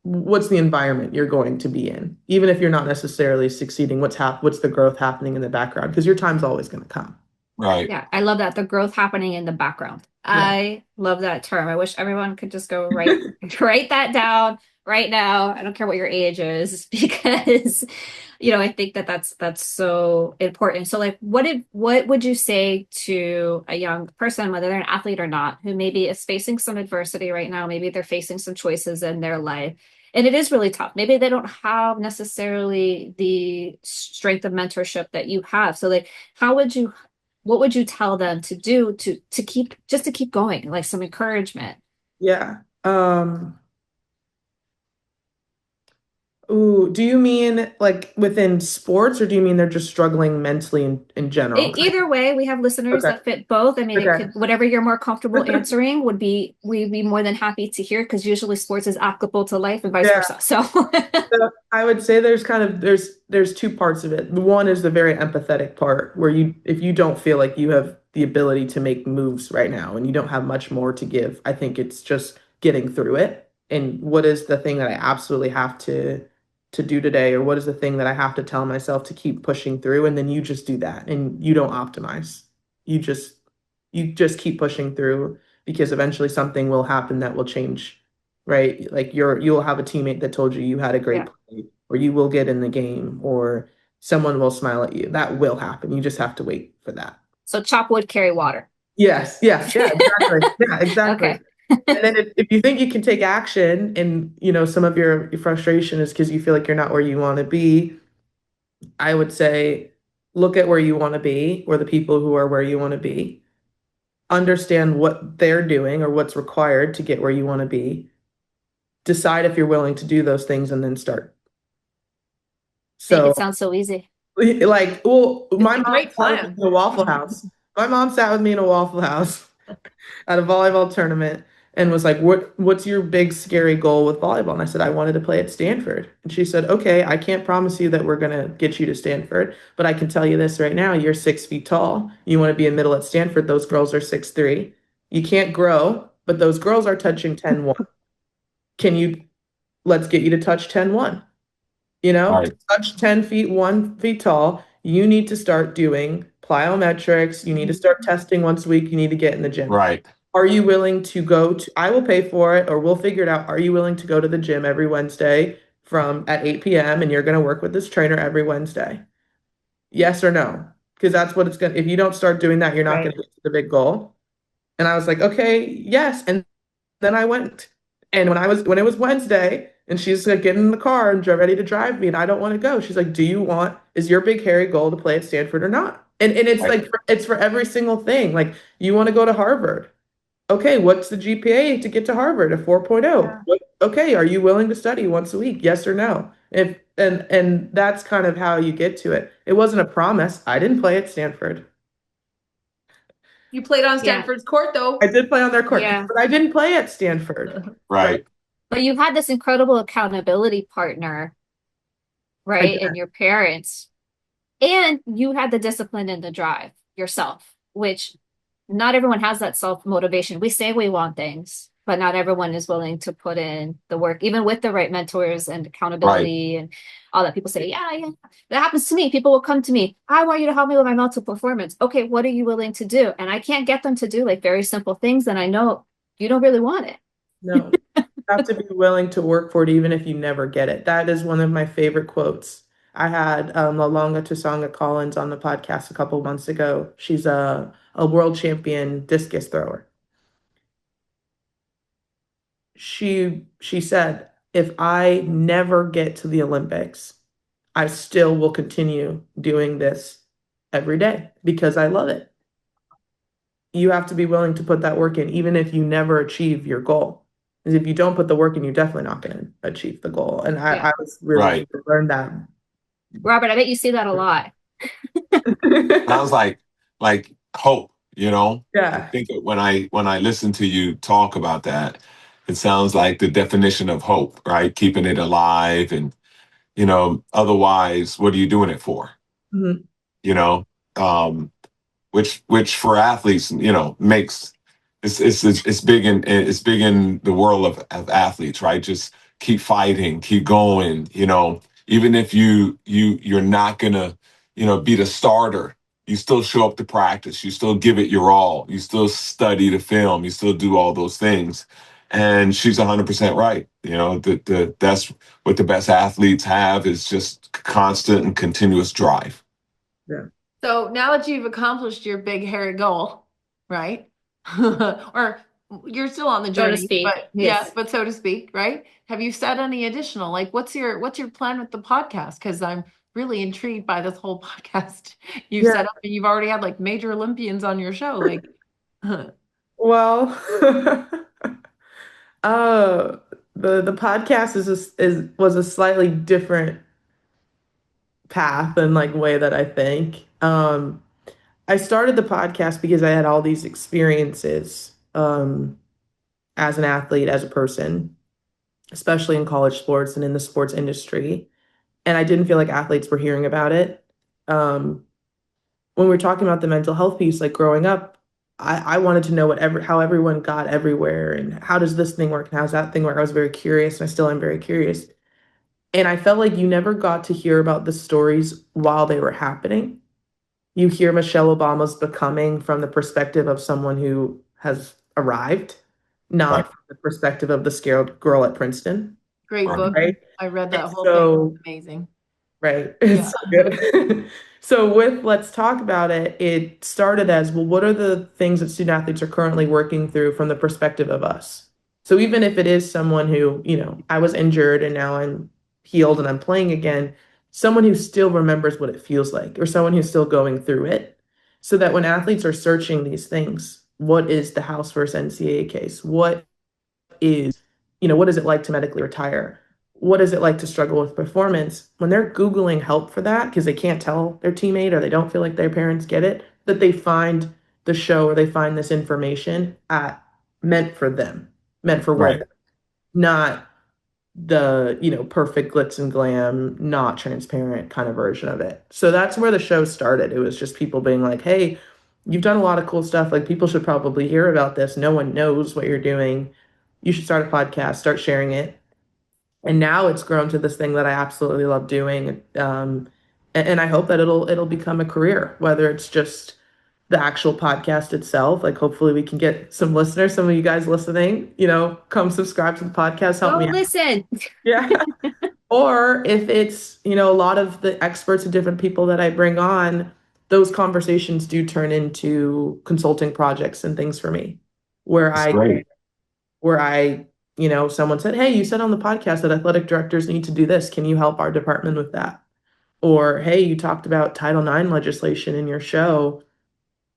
what's the environment you're going to be in? Even if you're not necessarily succeeding, what's the growth happening in the background? Because your time's always going to come. Right. Yeah, I love that. The growth happening in the background. Yeah. I love that term. I wish everyone could just go write write that down, right now. I don't care what your age is because, I think that that's so important. So like, what would you say to a young person, whether they're an athlete or not, who maybe is facing some adversity right now? Maybe they're facing some choices in their life. And it is really tough. Maybe they don't have necessarily the strength of mentorship that you have. So like, what would you tell them to do to keep going, like some encouragement? Yeah. Ooh, do you mean like within sports, or do you mean they're just struggling mentally in general? Either way, we have listeners Okay. that fit both. I mean, it Okay. could, whatever you're more comfortable answering we'd be more than happy to hear because usually sports is applicable to life and vice Yeah. versa. So So I would say there's two parts of it. One is the very empathetic part where if you don't feel like you have the ability to make moves right now and you don't have much more to give, I think it's just getting through it. And what is the thing that I absolutely have to do today, or what is the thing that I have to tell myself to keep pushing through? And then you just do that and you don't optimize. You just you just keep pushing through because eventually something will happen that will change, right? Like you'll have a teammate that told you you had a great yeah. play, or you will get in the game, or someone will smile at you. That will happen. You just have to wait for that. So chop wood, carry water. Yes, yes, yeah, exactly. Yeah, exactly. Okay. And then if you think you can take action and some of your frustration is because you feel like you're not where you want to be, I would say look at where you want to be, or the people who are where you want to be. Understand what they're doing or what's required to get where you want to be. Decide if you're willing to do those things and then start. Make So it sound so easy. like, well, It's my a mom great sat with me plan. in a Waffle House. My mom sat with me in a Waffle House at a volleyball tournament and was like, what's your big scary goal with volleyball? And I said, I wanted to play at Stanford. And she said, okay, I can't promise you that we're gonna get you to Stanford, but I can tell you this right now, you're 6 feet tall. You want to be in middle at Stanford, those girls are 6'3". You can't grow, but those girls are touching 10-1. Can you let's get you to touch 10-1. To Right. touch 10 feet, 1 feet tall, you need to start doing plyometrics. You need to start testing once a week. You need to get in the gym. Right. Are you willing to I will pay for it, or we'll figure it out. Are you willing to go to the gym every Wednesday from at 8 p.m. and you're going to work with this trainer every Wednesday? Yes or no? Because that's what it's going to, if you don't start doing that, you're not going Right. to get to the big goal. And I was like, okay, yes. And then I went. And when it was Wednesday and she's like getting in the car and ready to drive me and I don't want to go, she's like, is your big hairy goal to play at Stanford or not? And it's Right. like it's for every single thing. Like, you want to go to Harvard. Okay, what's the GPA to get to Harvard? A 4.0. Yeah. Okay, are you willing to study once a week? Yes or no? If and that's kind of how you get to it. It wasn't a promise. I didn't play at Stanford. You played on Yeah. Stanford's court, I though. did play on their court, Yeah. but I didn't play at Stanford. Right. Right. But you've had this incredible accountability partner, I right? did. And your parents. And you had the discipline and the drive yourself, which not everyone has that self motivation. We say we want things, but not everyone is willing to put in the work, even with the right mentors and Right. accountability and all that. People say, yeah, yeah, that happens to me. People will come to me. I want you to help me with my mental performance. Okay, what are you willing to do? And I can't get them to do like very simple things. And I know you don't really want it. No, you have to be willing to work for it, even if you never get it. That is one of my favorite quotes. I had Lalonga Tusonga Collins on the podcast a couple months ago. She's a world champion discus thrower. She said, if I never get to the Olympics, I still will continue doing this every day because I love it. You have to be willing to put that work in, even if you never achieve your goal. Because if you don't put the work in, you're definitely not going to achieve the goal. And Yeah. I was really Right. learned that. Robert, I bet you see that a lot. Sounds like hope, I Yeah. think that when I listen to you talk about that, it sounds like the definition of hope, right? Keeping it alive and, otherwise, what are you doing it for? Mhm. You know, um, which for athletes, makes it's big in the world of athletes, right? Just keep fighting, keep going, even if you're not gonna, be the starter, you still show up to practice, you still give it your all, you still study the film, you still do all those things. And she's 100% right. That's what the best athletes have, is just constant and continuous drive. Yeah. So now that you've accomplished your big hairy goal, right? Or you're still on the So to journey, speak. but yes, but so to speak, right? Have you said any additional? Like, what's your plan with the podcast? Because I'm really intrigued by this whole podcast you've Yeah. set up, and you've already had like major Olympians on your show. Like, Well, uh, the podcast was a slightly different path and like way that I think. I started the podcast because I had all these experiences as an athlete, as a person, especially in college sports and in the sports industry. And I didn't feel like athletes were hearing about it. Um, when we're talking about the mental health piece, like growing up, I wanted to know how everyone got everywhere and how does this thing work and how's that thing work. I was very curious and I still am very curious. And I felt like you never got to hear about the stories while they were happening. You hear Michelle Obama's becoming from the perspective of someone who has arrived, Right. not from the perspective of the scared girl at Princeton, great Right. book. right? I read And that whole thing. so, Amazing. right, Yeah. it's so good. So with Let's Talk About It, it started as, well, what are the things that student athletes are currently working through from the perspective of us? So even if it is someone who, I was injured and now I'm healed and I'm playing again, someone who still remembers what it feels like, or someone who's still going through it, so that when athletes are searching these things, what is the House versus NCAA case? What is it like to medically retire? What is it like to struggle with performance? When they're Googling help for that, because they can't tell their teammate or they don't feel like their parents get it, that they find the show or they find this information meant for them, meant for where Right. they're not the, perfect glitz and glam, not transparent kind of version of it. So that's where the show started. It was just people being like, hey, you've done a lot of cool stuff. Like, people should probably hear about this. No one knows what you're doing. You should start a podcast, start sharing it. And now it's grown to this thing that I absolutely love doing. And I hope that it'll become a career, whether it's just the actual podcast itself. Like, hopefully we can get some listeners, some of you guys listening, come subscribe to the podcast, help Go me out. listen. Yeah. Or if it's, a lot of the experts and different people that I bring on, those conversations do turn into consulting projects and things for me where That's I great. where I, someone said, hey, you said on the podcast that athletic directors need to do this. Can you help our department with that? Or, hey, you talked about Title IX legislation in your show.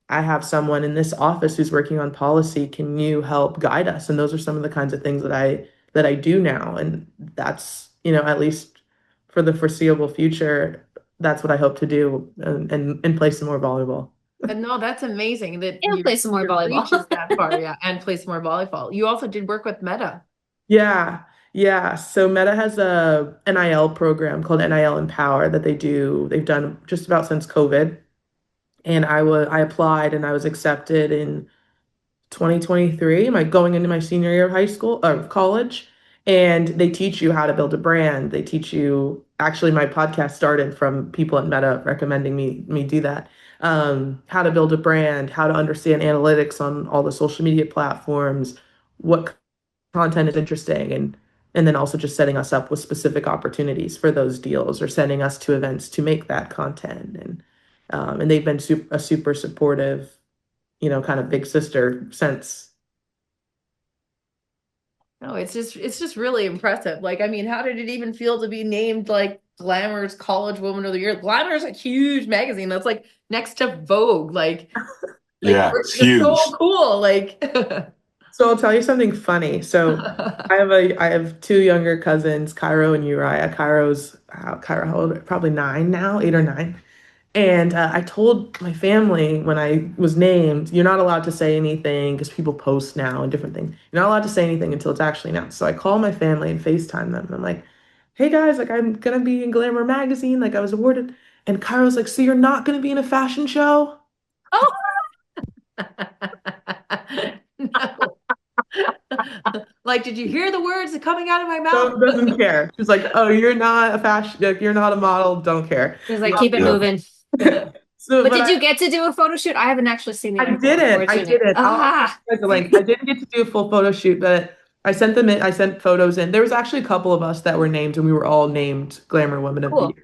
I have someone in this office who's working on policy. Can you help guide us? And those are some of the kinds of things that I do now. And that's, at least for the foreseeable future, that's what I hope to do and play some more volleyball. And no, that's amazing that And play some more your volleyball. reach is that far, yeah, and play some more volleyball. You also did work with Meta. Yeah. Yeah. So Meta has a NIL program called NIL Empower that they've done just about since COVID. And I applied and I was accepted in 2023. Am I going into my senior year of high school or college? And they teach you how to build a brand. They teach you, actually, my podcast started from people at Meta recommending me do that. How to build a brand, how to understand analytics on all the social media platforms, what content is interesting, and then also just setting us up with specific opportunities for those deals or sending us to events to make that content. And they've been a super supportive, kind of big sister since. No, it's just really impressive. Like, I mean, how did it even feel to be named like Glamour's College Woman of the Year? Glamour is a huge magazine that's like next to Vogue. Like Yeah, it's it's huge. so cool. Like So I'll tell you something funny. So I have two younger cousins, Cairo and Uriah. Cairo, how old? Probably 9 now, 8 or 9. And I told my family when I was named, you're not allowed to say anything because people post now and different things. You're not allowed to say anything until it's actually announced. So I call my family and FaceTime them. And I'm like, hey guys, like, I'm gonna be in Glamour magazine, like I was awarded. And Cairo's like, so you're not gonna be in a fashion show? oh no. Like, did you hear the words coming out of my mouth? Doesn't care. She's like, oh, you're not a fashion, like, you're not a model, don't care. Just like keep it Yeah. moving. So, But but did you get to do a photo shoot? I haven't actually seen the I article, didn't. I unfortunately. didn't. Ah, I'll send the link. I didn't get to do a full photo shoot, but I sent them in, I sent photos in. There was actually a couple of us that were named, and we were all named Glamour Women of the Cool. Year.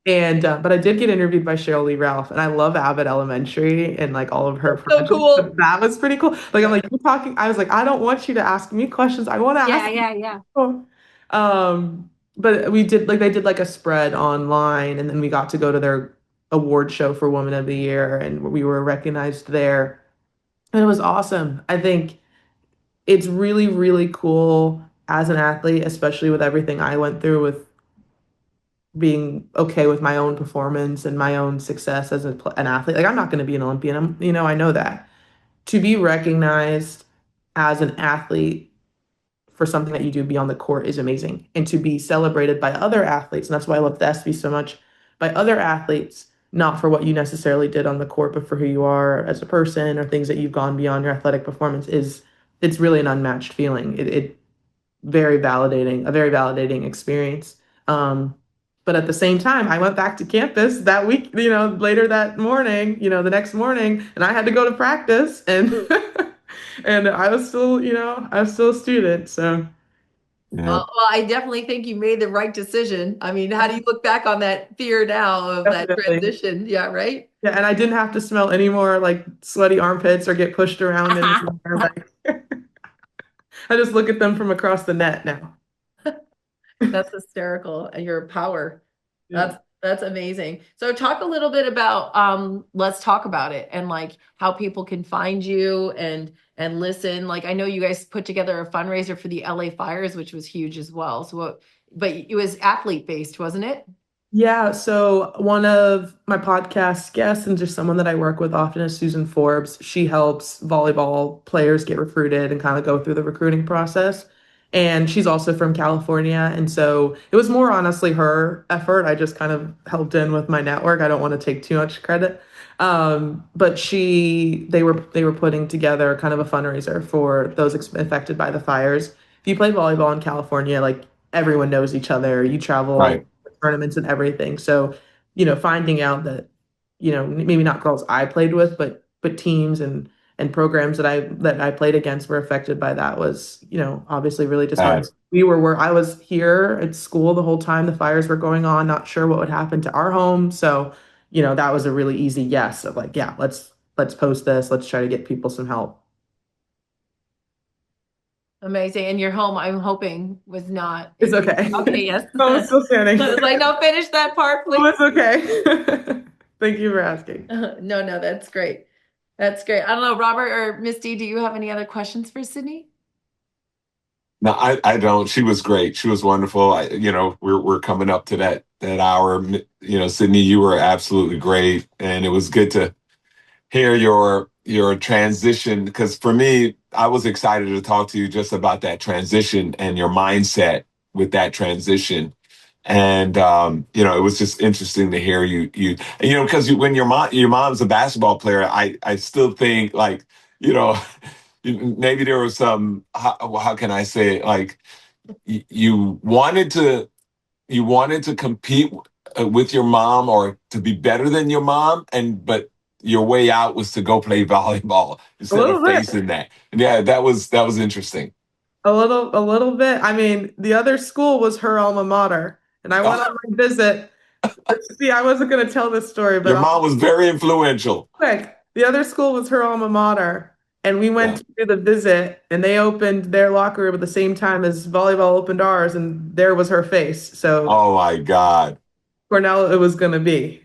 And but I did get interviewed by Cheryl Lee Ralph, and I love Abbott Elementary and like all of her So projects. cool. But that was pretty cool. Like I'm like, you're talking. I was like, I don't want you to ask me questions. I want to Yeah, ask yeah, yeah. you. But we did like they did like a spread online, and then we got to go to their award show for Woman of the Year, and we were recognized there, and it was awesome. I think it's really, really cool as an athlete, especially with everything I went through with being okay with my own performance and my own success as an athlete. Like I'm not going to be an Olympian. I know that. To be recognized as an athlete for something that you do beyond the court is amazing. And to be celebrated by other athletes, and that's why I love the ESPY so much, by other athletes, not for what you necessarily did on the court, but for who you are as a person or things that you've gone beyond your athletic performance it's really an unmatched feeling. It a very validating experience. But at the same time, I went back to campus that week, later that morning, the next morning, and I had to go to practice and and I was still a student. So Yeah, Well, I definitely think you made the right decision. I mean, how do you look back on that fear now of that definitely. transition? Yeah, right? Yeah, and I didn't have to smell any more like sweaty armpits or get pushed around anymore. Like I just look at them from across the net now. That's hysterical. And your power. Yeah. That's amazing. So talk a little bit about let's talk about it and like how people can find you and listen. Like I know you guys put together a fundraiser for the LA fires, which was huge as well. But it was athlete based, wasn't it? Yeah, so one of my podcast guests and just someone that I work with often is Susan Forbes. She helps volleyball players get recruited and kind of go through the recruiting process. And she's also from California. And so it was more honestly her effort. I just kind of helped in with my network. I don't want to take too much credit. But they were putting together kind of a fundraiser for those affected by the fires. If you play volleyball in California, like everyone knows each other. You travel right. tournaments and everything. So, finding out that, maybe not girls I played with, but teams and programs that I played against were affected by that was, obviously really disheartening. Bad. We were where I was here at school the whole time the fires were going on, not sure what would happen to our home. So, that was a really easy yes of like, yeah, let's post this, let's try to get people some help. Amazing. And your home, I'm hoping, was not. It's okay. Okay, yes. No, I'm still standing. I was like, no, finish that part, Oh, please. it's okay. Thank you for asking. No, no, that's great. That's great. I don't know, Robert or Misty, do you have any other questions for Sydney? No, I don't. She was great. She was wonderful. We're coming up to that hour. Sydney, you were absolutely great, and it was good to hear your transition because for me, I was excited to talk to you just about that transition and your mindset with that transition. And it was just interesting to hear because when your mom's a basketball player, I still think like, you know, maybe there was some how can I say it, like you wanted to compete with your mom or to be better than your mom, but your way out was to go play volleyball A instead of little bit. facing that. And yeah, that was interesting. A little bit. I mean, the other school was her alma mater, and I went Oh, on my visit. See, I wasn't going to tell this story, but your I'll mom was very influential. quick. The other school was her alma mater, and we went Yeah. to do the visit, and they opened their locker room at the same time as volleyball opened ours, and there was her face. So Oh my God. Cornell, it was going to be.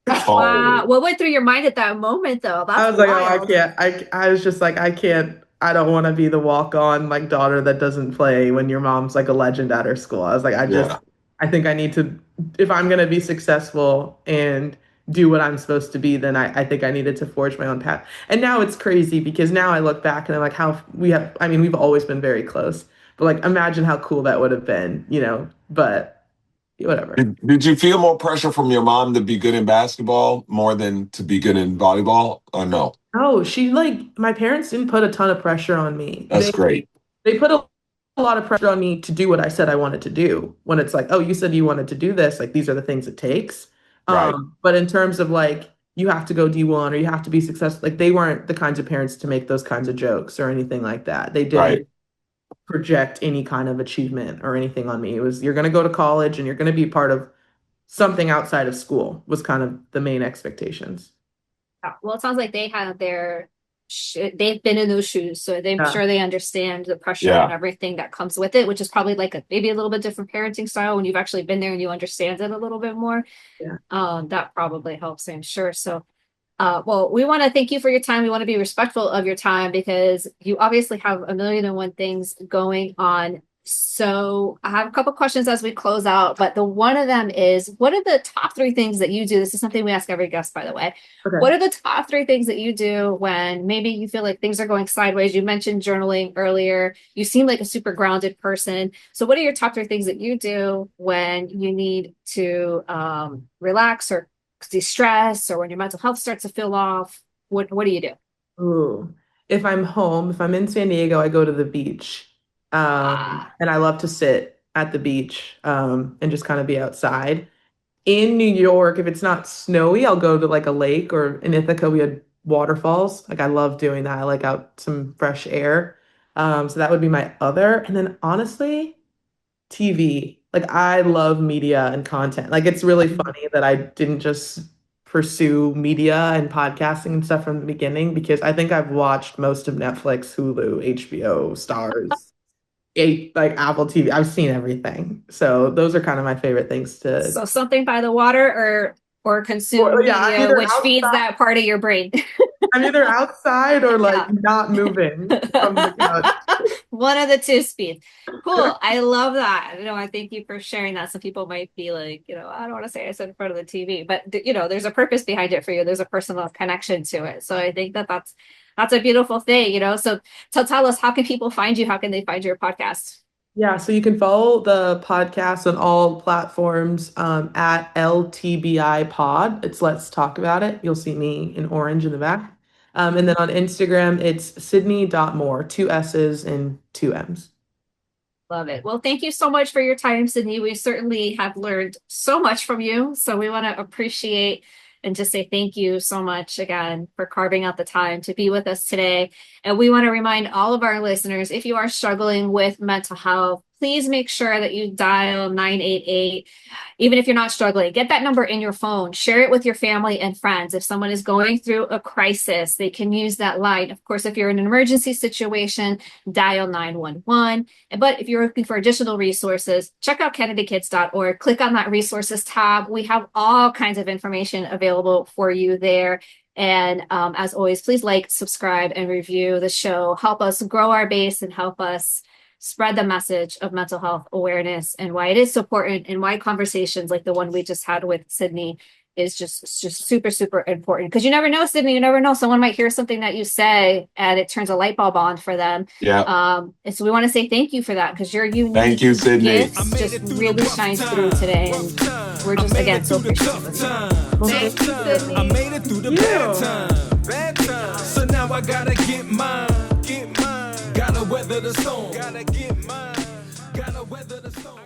Wow. Oh, What went through your mind at that moment, though? I That's was like, oh, I wild. can't. I was just like, I can't. I don't want to be the walk-on like daughter that doesn't play when your mom's like a legend at her school. I was like, yeah. I think I need to, if I'm gonna be successful and do what I'm supposed to be, then I think I needed to forge my own path. And now it's crazy because now I look back and I'm like, how I mean, we've always been very close, but like, imagine how cool that would have been. But whatever. Did you feel more pressure from your mom to be good in basketball more than to be good in volleyball or no? No, my parents didn't put a ton of pressure on me. That's great. They put a lot of pressure on me to do what I said I wanted to do. When it's like, oh, you said you wanted to do this, like these are the things it takes. Right. But in terms of like you have to go D1 or you have to be successful, like they weren't the kinds of parents to make those kinds of jokes or anything like that. They Right. didn't. project any kind of achievement or anything on me. It was, you're going to go to college and you're going to be part of something outside of school was kind of the main expectations. Well, it sounds like they have they've been in those shoes, so I'm Yeah. sure they understand the pressure Yeah. and everything that comes with it, which is probably like maybe a little bit different parenting style when you've actually been there and you understand it a little bit more. Yeah. That probably helps, I'm sure. So well, we want to thank you for your time. We want to be respectful of your time because you obviously have a million and one things going on. So I have a couple questions as we close out, but the one of them is, what are the top three things that you do? This is something we ask every guest, by the way. Okay. What are the top three things that you do when maybe you feel like things are going sideways? You mentioned journaling earlier. You seem like a super grounded person. So what are your top three things that you do when you need to relax or de-stress, or when your mental health starts to feel off? What do you do? Ooh. If I'm home, if I'm in San Diego, I go to the beach. And I love to sit at the beach and just kind of be outside. In New York, if it's not snowy, I'll go to like a lake, or in Ithaca, we had waterfalls. Like I love doing that. I like out some fresh air. So that would be my other. And then honestly, TV. Like I love media and content. Like it's really funny that I didn't just pursue media and podcasting and stuff from the beginning because I think I've watched most of Netflix, Hulu, HBO, Stars, like Apple TV. I've seen everything. So those are kind of my favorite things to. So something by the water or consume Yeah, I'm media, either which feeds outside, that part of your brain. I'm either outside or like Yeah. not moving from the couch. One of the two speeds. Cool. I love that. I thank you for sharing that. Some people might be like, I don't want to say I said in front of the TV, but there's a purpose behind it for you. There's a personal connection to it. So I think that's a beautiful thing, So tell us, how can people find you? How can they find your podcast? Yeah, so you can follow the podcast on all platforms at LTBI Pod. It's Let's Talk About It. You'll see me in orange in the back. And then on Instagram, it's Sydney.Moore, two S's and two M's. Love it. Well, thank you so much for your time, Sydney. We certainly have learned so much from you. So we want to appreciate and just say thank you so much again for carving out the time to be with us today. And we want to remind all of our listeners, if you are struggling with mental health, please make sure that you dial 988. Even if you're not struggling, get that number in your phone, share it with your family and friends. If someone is going through a crisis, they can use that line. Of course, if you're in an emergency situation, dial 911. But if you're looking for additional resources, check out kennedykids.org. Click on that resources tab. We have all kinds of information available for you there. And as always, please like, subscribe, and review the show. Help us grow our base and help us spread the message of mental health awareness and why it is so important, and why conversations like the one we just had with Sydney is just super, super important. Because you never know, Sydney, you never know. Someone might hear something that you say and it turns a light bulb on for them. Yeah. And so we want to say thank you for that, because your unique Thank you, Sydney. gifts just really shines through today. And we're just, again, so appreciative. Thank you, Sydney. I made it through the bad time. Bad time. So now I gotta get mine. Get mine. Gotta weather the storm. Gotta get mine. Gotta weather the storm.